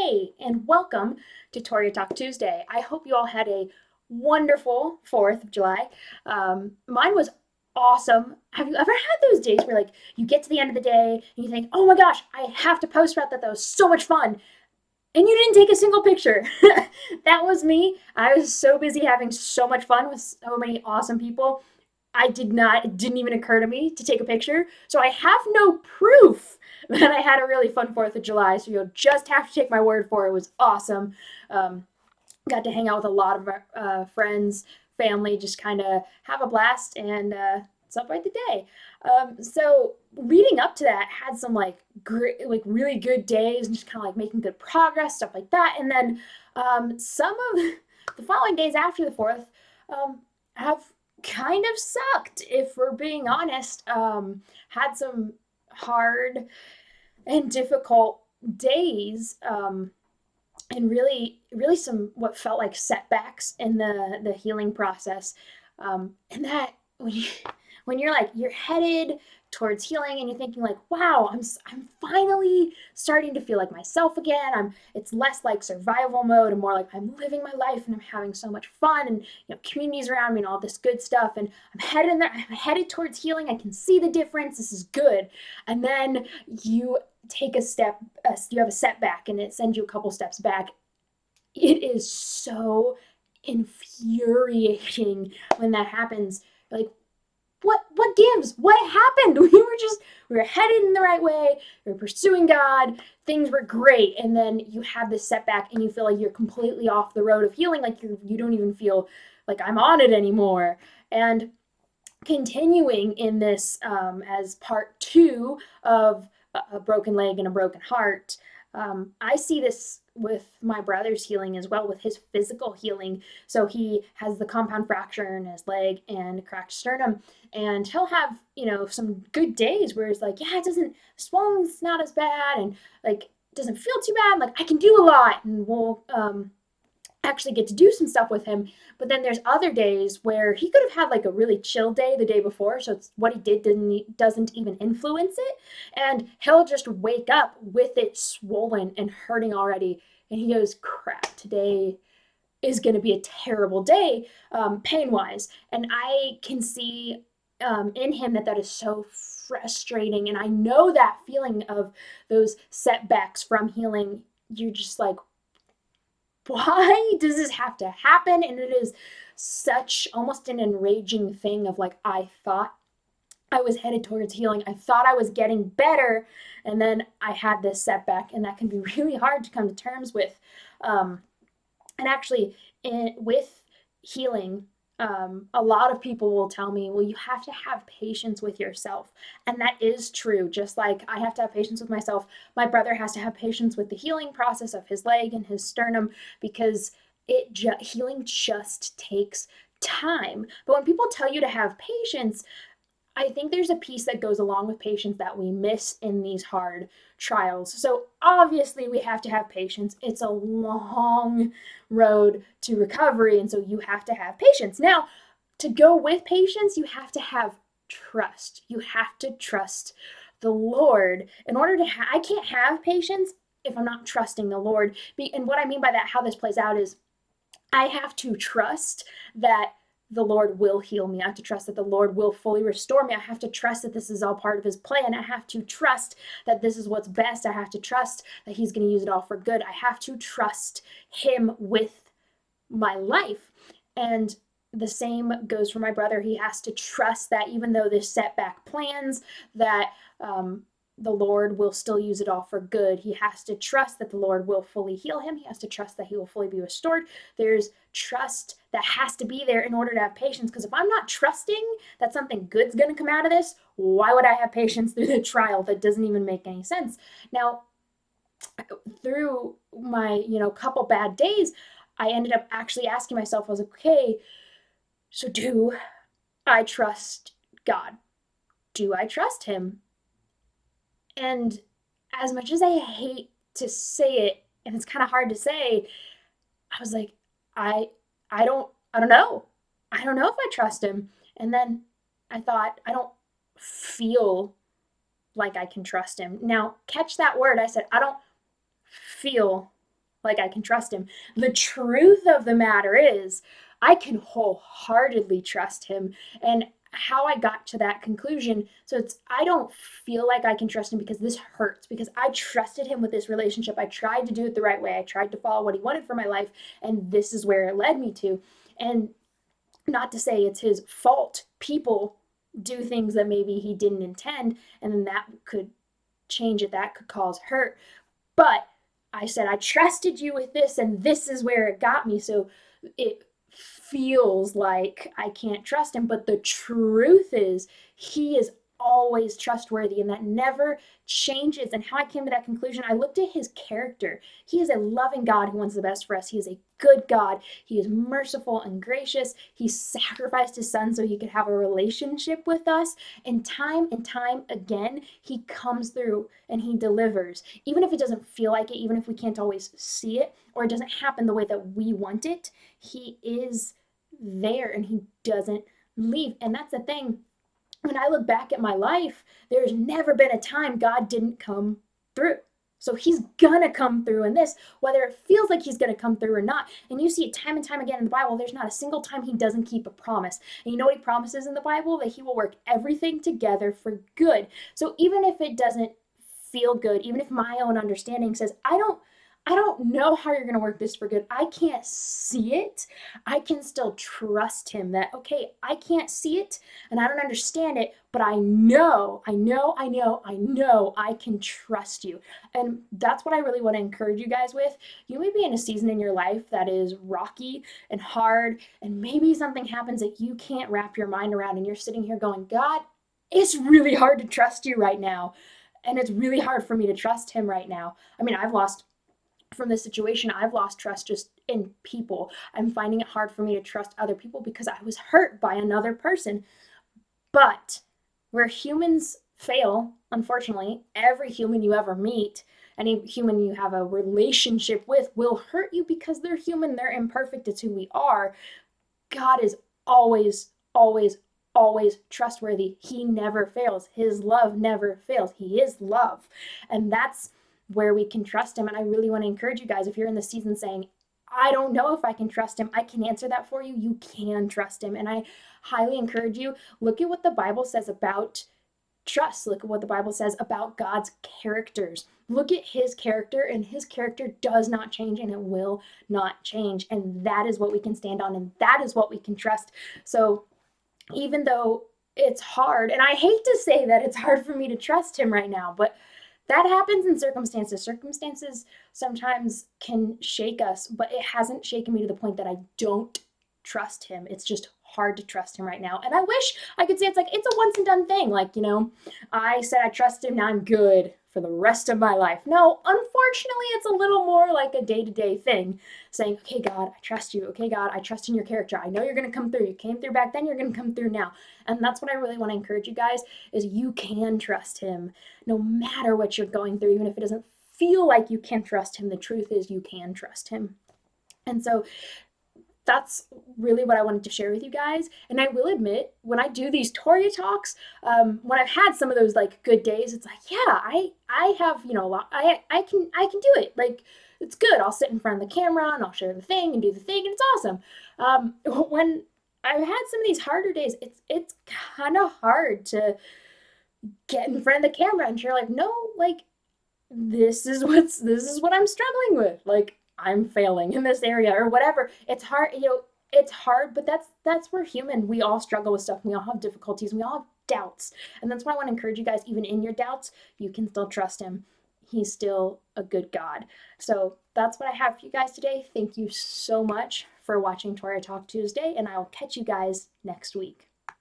Hey, and welcome to Toria Talk Tuesday. I hope you all had a wonderful 4th of July. Mine was awesome. Have you ever had those days where, like, you get to the end of the day and you think, oh my gosh, I have to post about that? That was so much fun. And you didn't take a single picture. That was me. I was so busy having so much fun with so many awesome people. It didn't even occur to me to take a picture. So I have no proof that I had a really fun 4th of July. So you'll just have to take my word for it. It was awesome. Um, Got to hang out with a lot of friends, family, just kind of have a blast and celebrate the day. So leading up to that, had some like great, like really good days, and just kind of like making good progress, stuff like that. And then some of the following days after the 4th have kind of sucked, if we're being honest. Had some hard and difficult days. And really some what felt like setbacks in the healing process. And that when you're like you're headed towards healing and you're thinking like, wow, I'm finally starting to feel like myself again. It's less like survival mode and more like I'm living my life and I'm having so much fun, and communities around me and all this good stuff, and I'm headed towards healing. I can see the difference. This is good. And then you take a step, you have a setback and it sends you a couple steps back. It is so infuriating when that happens. Like, what gives? What happened? We were headed in the right way. We were pursuing God. Things were great, and then you have this setback, and you feel like you're completely off the road of healing. Like you don't even feel like I'm on it anymore. And continuing in this as part two of a broken leg and a broken heart, I see this with my brother's healing as well, with his physical healing. So he has the compound fracture in his leg and a cracked sternum, and he'll have some good days where it's like, yeah, it doesn't swelling's not as bad, and like doesn't feel too bad. Like I can do a lot, and we'll actually get to do some stuff with him. But then there's other days where he could have had like a really chill day the day before, so it's what he did doesn't even influence it, and he'll just wake up with it swollen and hurting already, and he goes, "Crap, today is going to be a terrible day, pain wise." And I can see in him that is so frustrating, and I know that feeling of those setbacks from healing. You're just like, why does this have to happen? And it is such almost an enraging thing of like, I thought I was headed towards healing. I thought I was getting better. And then I had this setback, and that can be really hard to come to terms with. And actually, with healing, a lot of people will tell me, well, you have to have patience with yourself. And that is true. Just like I have to have patience with myself, my brother has to have patience with the healing process of his leg and his sternum, because healing just takes time. But when people tell you to have patience, I think there's a piece that goes along with patience that we miss in these hard trials. So obviously we have to have patience. It's a long road to recovery, and so you have to have patience. Now, to go with patience, you have to have trust. You have to trust the Lord. In order to I can't have patience if I'm not trusting the Lord. And what I mean by that, how this plays out, is I have to trust that the Lord will heal me. I have to trust that the Lord will fully restore me. I have to trust that this is all part of his plan. I have to trust that this is what's best. I have to trust that he's going to use it all for good. I have to trust him with my life. And the same goes for my brother. He has to trust that even though this setback plans, that the Lord will still use it all for good. He has to trust that the Lord will fully heal him. He has to trust that he will fully be restored. There's trust that has to be there in order to have patience, because if I'm not trusting that something good's going to come out of this, why would I have patience through the trial? That doesn't even make any sense. Now, through my couple bad days, I ended up actually asking myself, I was like, okay, so do I trust God? Do I trust him? And as much as I hate to say it, and it's kind of hard to say, I was like, I I don't know. I don't know if I trust him. And then I thought, I don't feel like I can trust him. Now, catch that word. I said, I don't feel like I can trust him. The truth of the matter is, I can wholeheartedly trust him. And how I got to that conclusion, so it's, I don't feel like I can trust him because this hurts, because I trusted him with this relationship. I tried to do it the right way. I tried to follow what he wanted for my life, and this is where it led me to. And not to say it's his fault. People do things that maybe he didn't intend, and then that could change it, that could cause hurt. But I said, I trusted you with this, and this is where it got me. So it feels like I can't trust him. But the truth is, he is always trustworthy, and that never changes. And how I came to that conclusion, I looked at his character. He is a loving God who wants the best for us. He is a good God. He is merciful and gracious. He sacrificed his son so he could have a relationship with us. And time again, he comes through and he delivers. Even if it doesn't feel like it, even if we can't always see it, or it doesn't happen the way that we want it, he is there and he doesn't leave. And that's the thing. When I look back at my life, there's never been a time God didn't come through. So he's gonna come through in this, whether it feels like he's gonna come through or not. And you see it time and time again in the Bible. There's not a single time he doesn't keep a promise. And you know what he promises in the Bible? That he will work everything together for good. So even if it doesn't feel good, even if my own understanding says, I don't know how you're going to work this for good. I can't see it. I can still trust him that, okay, I can't see it and I don't understand it, but I know I can trust you. And that's what I really want to encourage you guys with. You may be in a season in your life that is rocky and hard, and maybe something happens that you can't wrap your mind around, and you're sitting here going, God, it's really hard to trust you right now. And it's really hard for me to trust him right now. I mean, from this situation, I've lost trust just in people. I'm finding it hard for me to trust other people because I was hurt by another person. But where humans fail, unfortunately, every human you ever meet, any human you have a relationship with, will hurt you because they're human, they're imperfect, it's who we are. God is always, always, always trustworthy. He never fails. His love never fails. He is love. And that's where we can trust him. And I really want to encourage you guys, if you're in the season saying, I don't know if I can trust him, I can answer that for you. You can trust him. And I highly encourage you, look at what the Bible says about trust. Look at what the Bible says about God's characters. Look at his character, and his character does not change, and it will not change. And that is what we can stand on, and that is what we can trust. So even though it's hard, and I hate to say that it's hard for me to trust him right now, but that happens in circumstances. Circumstances sometimes can shake us, but it hasn't shaken me to the point that I don't trust him. It's just hard to trust him right now. And I wish I could say it's like, it's a once and done thing. Like, I said I trust him, now I'm good for the rest of my life. No, unfortunately, it's a little more like a day-to-day thing, saying, okay, God, I trust you. Okay, God, I trust in your character. I know you're going to come through. You came through back then, you're going to come through now. And that's what I really want to encourage you guys, is you can trust him no matter what you're going through, even if it doesn't feel like you can trust him. The truth is you can trust him. And so that's really what I wanted to share with you guys. And I will admit, when I do these Toria talks, when I've had some of those like good days, it's like, yeah, I have, a lot, I can do it. Like, it's good. I'll sit in front of the camera and I'll share the thing and do the thing, and it's awesome. When I've had some of these harder days, it's kind of hard to get in front of the camera and share, like, no, like, this is what I'm struggling with. Like, I'm failing in this area or whatever. It's hard, it's hard, but that's we're human. We all struggle with stuff. We all have difficulties. We all have doubts. And that's why I want to encourage you guys, even in your doubts, you can still trust him. He's still a good God. So that's what I have for you guys today. Thank you so much for watching Toria Talk Tuesday, and I will catch you guys next week.